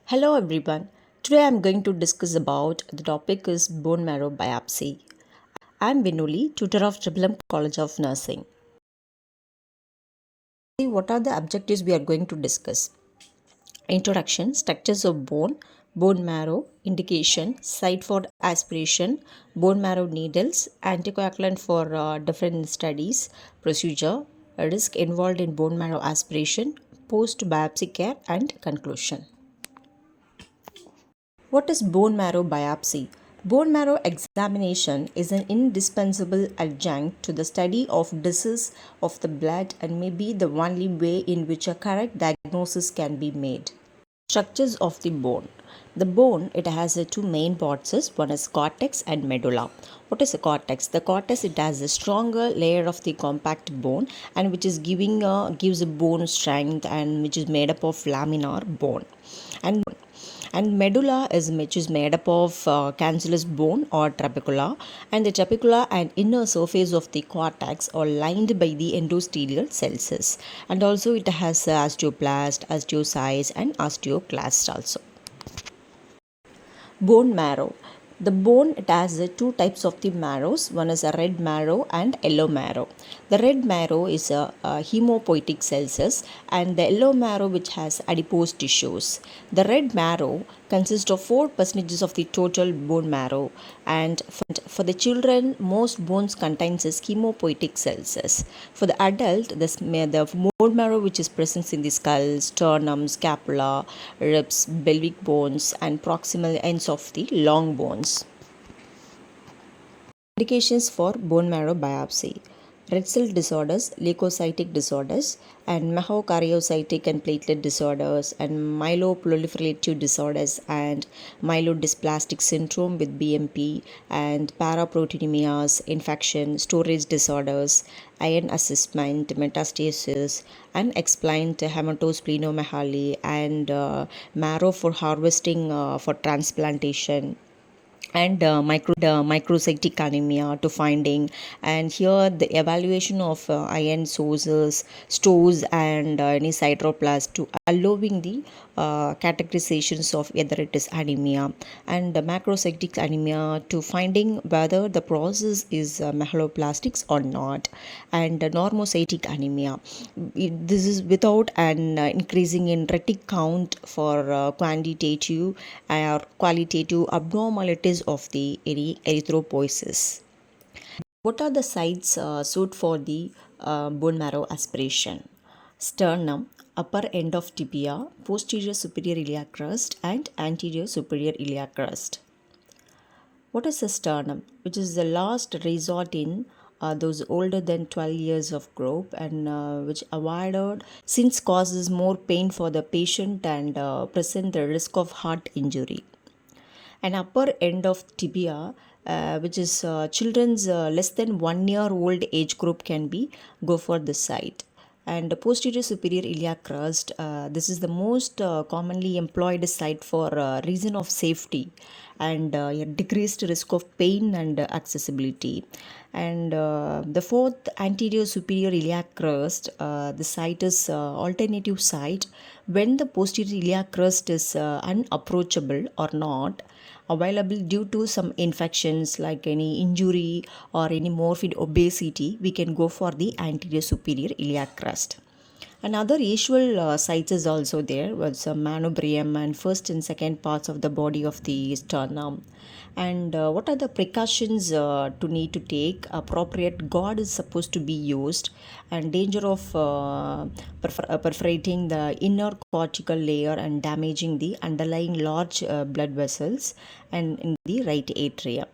Hello everyone. Today I'm going to discuss about the topic is bone marrow biopsy. I'm Vinuli, tutor of Tripoli College of Nursing. What are the objectives we are going to discuss? Introduction, structures of bone marrow, indication, site for aspiration, bone marrow needles, anticoagulant for different studies, procedure, risk involved in bone marrow aspiration, post biopsy care, and conclusion. What is bone marrow biopsy? Bone marrow examination is an indispensable adjunct to the study of disease of the blood and may be the only way in which a correct diagnosis can be made. Structures of the bone. The bone, it has two main parts. One is cortex and medulla. What is the cortex? The cortex, it has a stronger layer of the compact bone and which is gives a bone strength and which is made up of laminar bone. And medulla is which is made up of cancellous bone or trabecula, and the trabecula and inner surface of the cortex are lined by the endothelial cells, and also it has osteoblast, osteocytes, and osteoclast also. Bone marrow. The bone, it has two types of the marrows. One is a red marrow and yellow marrow. The red marrow is a hemopoietic cells, and the yellow marrow which has adipose tissues. The red marrow consists of 4% of the total bone marrow, and for the children most bones contains is hemopoietic cells. For the adult, the bone marrow which is present in the skull, sternum, scapula, ribs, pelvic bones, and proximal ends of the long bones. Indications for bone marrow biopsy: red cell disorders, leukocytic disorders, and megakaryocytic and platelet disorders, and myeloproliferative disorders, and myelodysplastic syndrome with BMP, and paraproteinemias, infection, storage disorders, iron assessment, metastasis, unexplained hematosplenomegaly, and marrow for harvesting for transplantation, and microcytic anemia to finding. And here the evaluation of iron sources, stores, and any cytoplasm to allowing the categorizations of whether it is anemia, and macrocytic anemia to finding whether the process is megaloplastics or not, and normocytic anemia. This is without an increasing in retic count for quantitative or qualitative abnormalities of the erythropoiesis. What are the sites suited for the bone marrow aspiration? Sternum, upper end of tibia, posterior superior iliac crust, and anterior superior iliac crust. What is a sternum? Which is the last resort in those older than 12 years of growth, and which avoided since causes more pain for the patient and present the risk of heart injury. An upper end of tibia, which is children's less than 1 year old age group, can be go for this site. And the posterior superior iliac crust, this is the most commonly employed site for reason of safety and a decreased risk of pain and accessibility. And the fourth, anterior superior iliac crust, the site is alternative site when the posterior iliac crust is unapproachable or not available due to some infections like any injury or any morbid obesity. We can go for the anterior superior iliac crust. Another usual sites is also there was manubrium and first and second parts of the body of the sternum. And what are the precautions to need to take? Appropriate guard is supposed to be used, and danger of perforating the inner cortical layer and damaging the underlying large blood vessels and in the right atrium.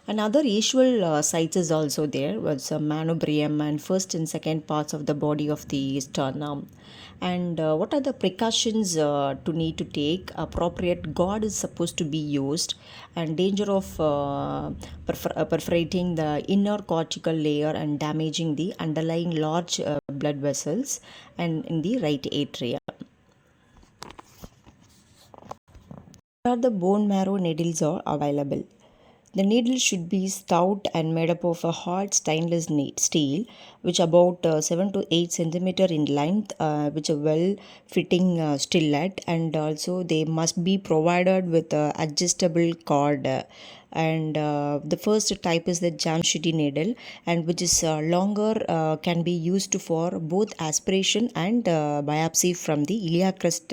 Another usual sites is also there was manubrium and first and second parts of the body of the sternum. And what are the precautions to need to take? Appropriate guard is supposed to be used, and danger of perforating the inner cortical layer and damaging the underlying large blood vessels and in the right atrium. Where the bone marrow needles are available? The needle should be stout and made up of a hard stainless steel, which about 7 to 8 centimeter in length, which a well fitting stillet, and also they must be provided with adjustable cord. And the first type is the Jamshidi needle, and which is longer, can be used for both aspiration and biopsy from the iliac crest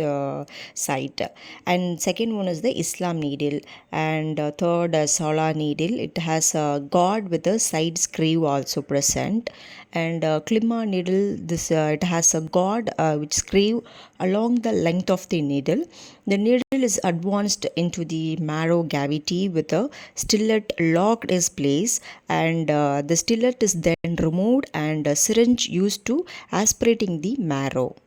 site. And second one is the Islam needle, and third Sala needle. It has a guard with a side screw also present. And Klima needle, this it has a guard which screw along the length of the needle. The needle is advanced into the marrow cavity with a stillet locked in place, and the stillet is then removed and a syringe used to aspirating the marrow.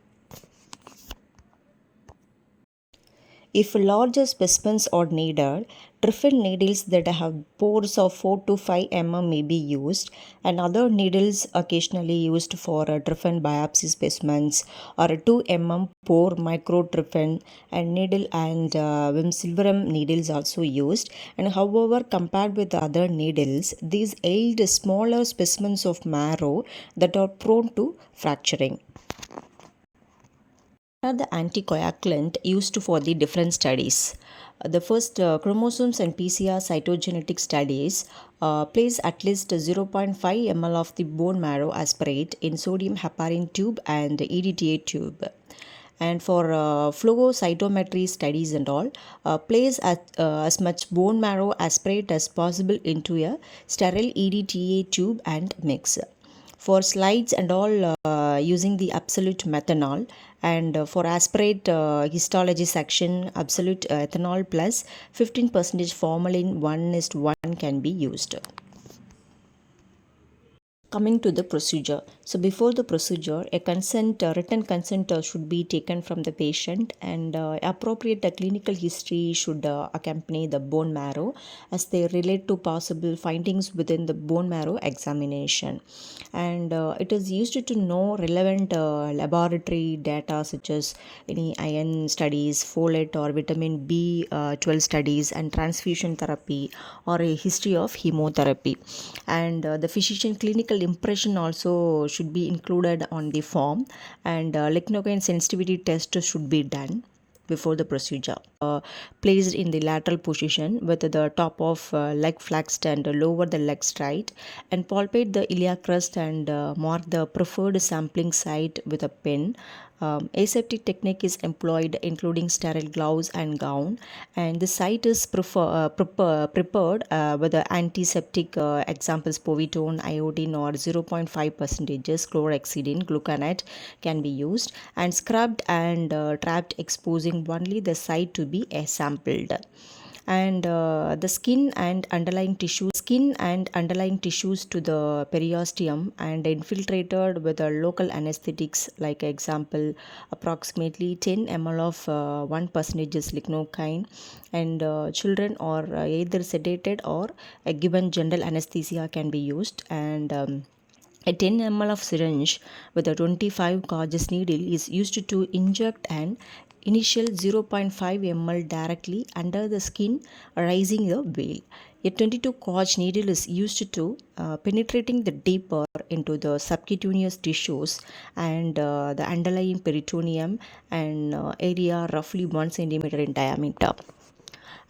If larger specimens are needed, different needles that have pores of 4 to 5 mm may be used, and other needles occasionally used for different biopsy specimens or a 2 mm pore microtryphin and needle, and silverum needles also used. And however, compared with the other needles, these yield smaller specimens of marrow that are prone to fracturing. Are the anticoagulant used for the different studies. The first chromosomes and PCR cytogenetic studies place at least 0.5 ml of the bone marrow aspirate in sodium heparin tube and EDTA tube. And for flow cytometry studies and all, place as much bone marrow aspirate as possible into a sterile EDTA tube and mix. For slides and all, using the absolute methanol, and for aspirate histology section, absolute ethanol plus 15% formalin 1:1 can be used. Coming to the procedure. So before the procedure, a written consent should be taken from the patient, and appropriate clinical history should accompany the bone marrow as they relate to possible findings within the bone marrow examination. And it is used to know relevant laboratory data such as any iron studies, folate or vitamin B12 studies, and transfusion therapy or a history of chemotherapy. And the physician clinical impression also should be included on the form, and lignocane sensitivity test should be done before the procedure. Placed in the lateral position with the top of leg flexed and lower the leg straight, and palpate the iliac crest and mark the preferred sampling site with a pen. Aseptic technique is employed, including sterile gloves and gown, and the site is prepared with the antiseptic examples povidone, iodine, or 0.5 percentages chlorhexidine gluconate can be used, and scrubbed and trapped, exposing only the site to be sampled. And the skin and underlying tissues to the periosteum and infiltrated with local anesthetics, like example approximately 10 ml of 1% lignocaine, and children are either sedated or given general anesthesia can be used. And a 10 ml of syringe with a 25 gauge needle is used to inject an initial 0.5 ml directly under the skin, raising the veil. A 22 gauge needle is used to penetrating the deeper into the subcutaneous tissues and the underlying peritoneum and area roughly 1 centimeter in diameter.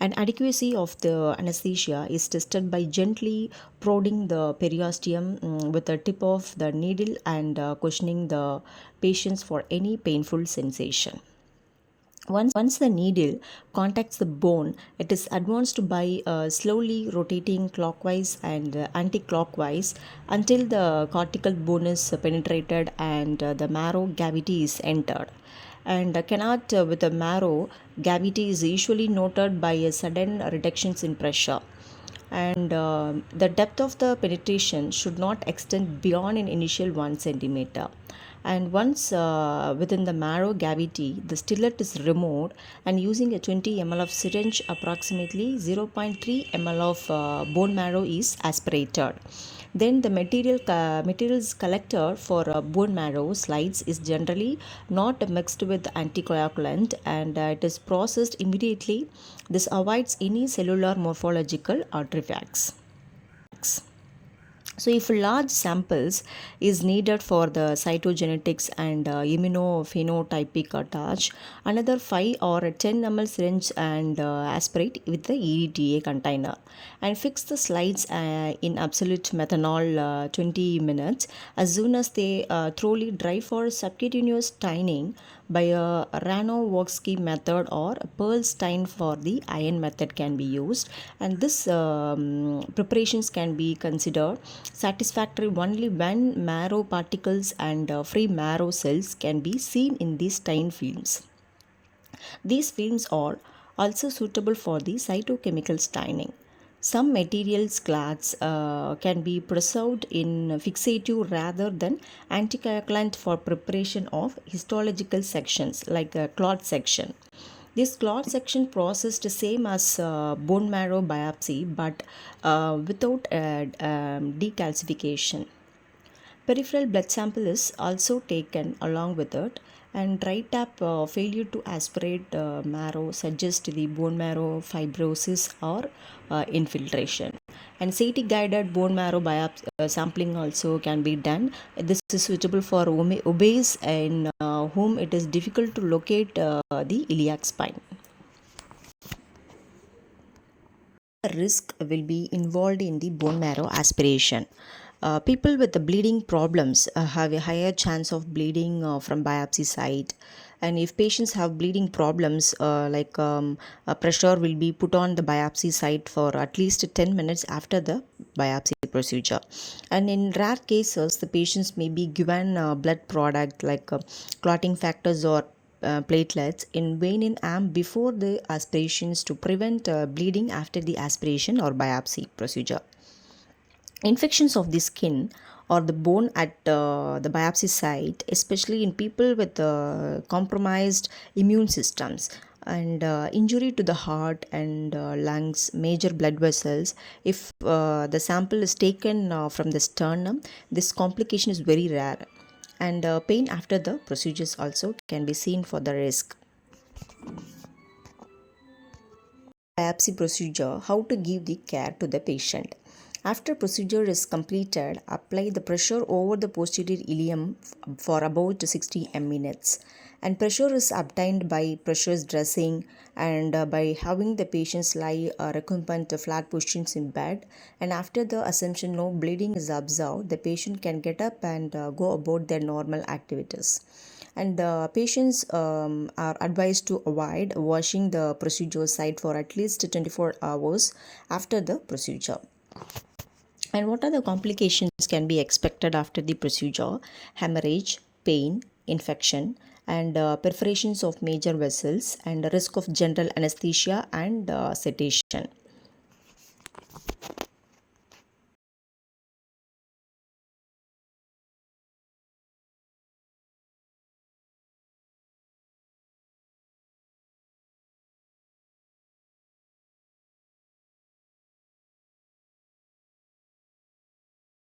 And adequacy of the anesthesia is tested by gently prodding the periosteum with the tip of the needle and questioning the patients for any painful sensation. Once the needle contacts the bone, it is advanced by slowly rotating clockwise and anti-clockwise until the cortical bone is penetrated and the marrow cavity is entered. And cannot with the marrow cavity is usually noted by a sudden reductions in pressure. And the depth of the penetration should not extend beyond an initial 1 centimeter. And once within the marrow cavity, the stellate is removed, and using a 20 ml of syringe, approximately 0.3 ml of bone marrow is aspirated. Then the materials collected for bone marrow slides is generally not mixed with anticoagulant, and it is processed immediately. This avoids any cellular morphological artifacts. So, if large samples is needed for the cytogenetics and immunophenotypic attach, another 5 or 10 ml syringe and aspirate with the EDTA container, and fix the slides in absolute methanol 20 minutes. As soon as they thoroughly dry for subcutaneous staining by a Ranowoksky method or a pearl stain for the iron method can be used, and this preparations can be considered satisfactory only when marrow particles and free marrow cells can be seen in these stain films. These films are also suitable for the cytochemical staining. Some materials clads can be preserved in fixative rather than anticoagulant for preparation of histological sections like a clot section. This clot section processed the same as bone marrow biopsy, but without decalcification. Peripheral blood sample is also taken along with it, and dry tap failure to aspirate marrow suggests the bone marrow fibrosis or infiltration. And CT guided bone marrow biopsy sampling also can be done. This is suitable for obese in whom it is difficult to locate the iliac spine. Risk will be involved in the bone marrow aspiration. People with the bleeding problems have a higher chance of bleeding from biopsy site, and if patients have bleeding problems pressure will be put on the biopsy site for at least 10 minutes after the biopsy procedure. And in rare cases, the patients may be given blood product like clotting factors or platelets in vein and arm before the aspirations to prevent bleeding after the aspiration or biopsy procedure. Infections of the skin or the bone at the biopsy site, especially in people with compromised immune systems, and injury to the heart and lungs, major blood vessels. If the sample is taken from the sternum, this complication is very rare, and pain after the procedures also can be seen for the risk. Biopsy procedure, how to give the care to the patient. After procedure is completed, apply the pressure over the posterior ilium for about 60 minutes. And pressure is obtained by pressure dressing and by having the patients lie recumbent flat positions in bed. And after the assumption no bleeding is observed, the patient can get up and go about their normal activities. And patients are advised to avoid washing the procedure site for at least 24 hours after the procedure. And what are the complications can be expected after the procedure? Hemorrhage, pain, infection, and perforations of major vessels, and risk of general anesthesia and sedation.